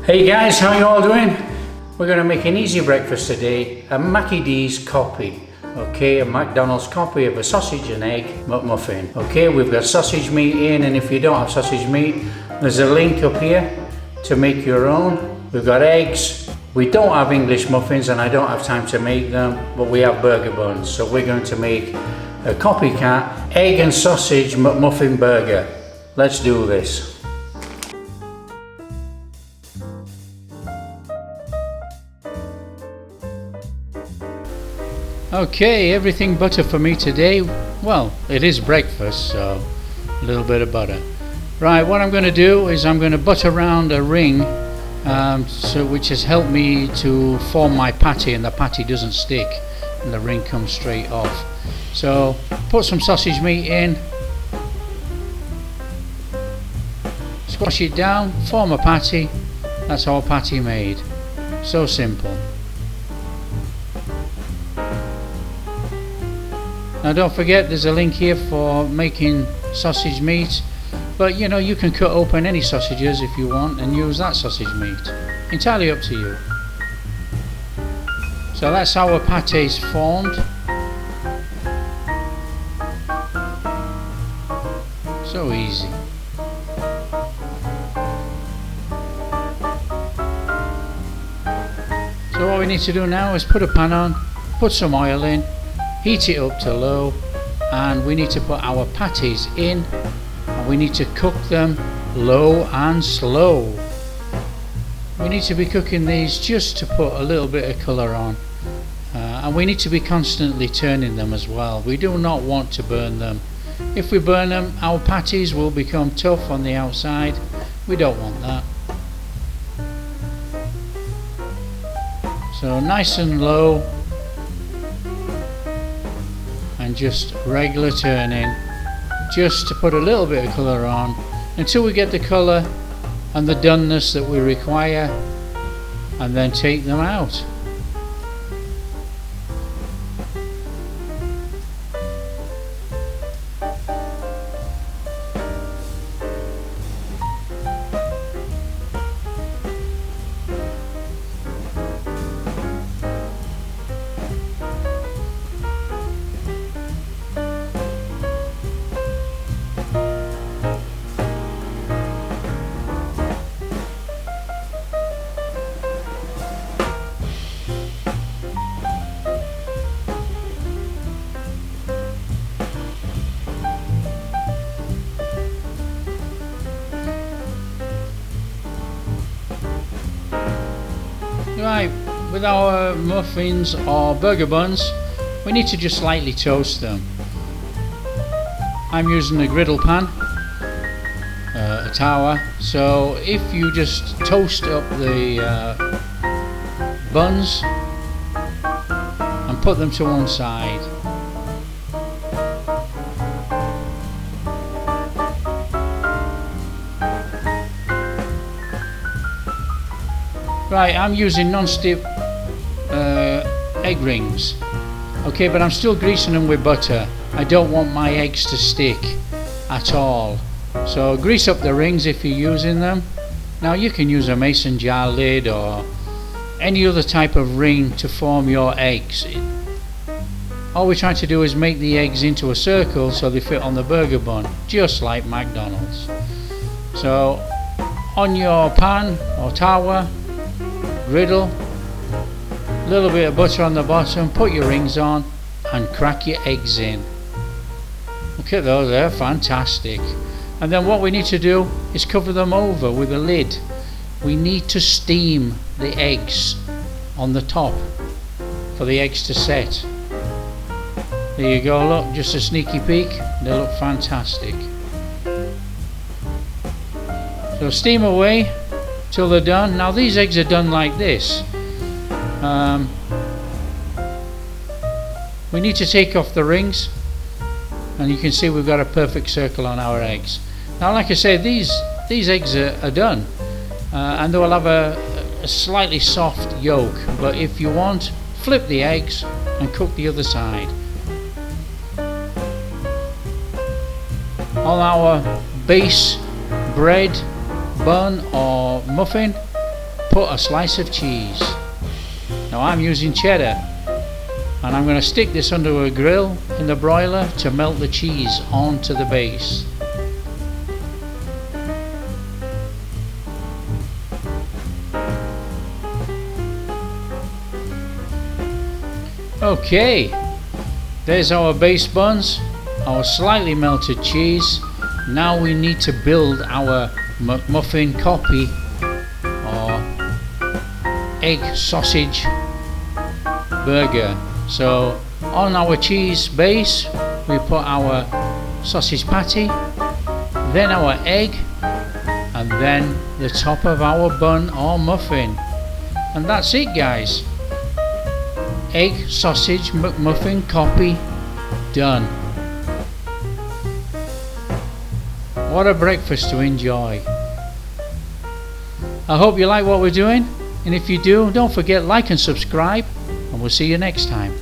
Hey guys, how you all doing? We're going to make an easy breakfast today, a Mackie D's copy. Okay, a McDonald's copy of a sausage and egg McMuffin. Okay, we've got sausage meat in, and if you don't have sausage meat, there's a link up here to make your own. We've got eggs. We don't have English muffins and I don't have time to make them, but we have burger buns. So we're going to make a copycat egg and sausage McMuffin burger. Let's do this. Okay, everything butter for me today. Well, it is breakfast, so a little bit of butter. Right, what I'm going to do is I'm going to butter around a ring, which has helped me to form my patty, and the patty doesn't stick and the ring comes straight off. So put some sausage meat in, squash it down, form a patty. That's our patty made. So simple. Now don't forget, there's a link here for making sausage meat, but you know, you can cut open any sausages if you want and use that sausage meat. Entirely up to you. So that's how our pate is formed. So easy. So what we need to do now is put a pan on, put some oil in, heat it up to low, and we need to put our patties in, and we need to cook them low and slow. We need to be cooking these just to put a little bit of colour on, and we need to be constantly turning them as well. We do not want to burn them. If we burn them, our patties will become tough on the outside. We don't want that. So nice and low, and just regular turning, just to put a little bit of colour on until we get the colour and the doneness that we require, and then take them out. Right, with our muffins or burger buns, we need to just slightly toast them. I'm using a griddle pan, a tower, so if you just toast up the buns and put them to one side. Right, I'm using non-stick egg rings, okay, but I'm still greasing them with butter. I don't want my eggs to stick at all, so grease up the rings if you're using them. Now you can use a mason jar lid or any other type of ring to form your eggs. All we're trying to do is make the eggs into a circle so they fit on the burger bun, just like McDonald's. So on your pan or tower, griddle, a little bit of butter on the bottom, put your rings on and crack your eggs in. Look at those, they're fantastic. And then what we need to do is cover them over with a lid. We need to steam the eggs on the top for the eggs to set. There you go, look, just a sneaky peek, they look fantastic. So steam away till they're done. Now these eggs are done like this. We need to take off the rings, and you can see we've got a perfect circle on our eggs. Now like I say, these eggs are done, and they will have a slightly soft yolk, but if you want, flip the eggs and cook the other side. On our base bread, bun or muffin, put a slice of cheese. Now I'm using cheddar, and I'm going to stick this under a grill in the broiler to melt the cheese onto the base. Okay, there's our base buns, our slightly melted cheese. Now we need to build our McMuffin copy or egg sausage burger. So on our cheese base we put our sausage patty, then our egg, and then the top of our bun or muffin. And that's it, guys. Egg sausage McMuffin copy done. What a breakfast to enjoy. I hope you like what we're doing, and if you do, don't forget like and subscribe, and we'll see you next time.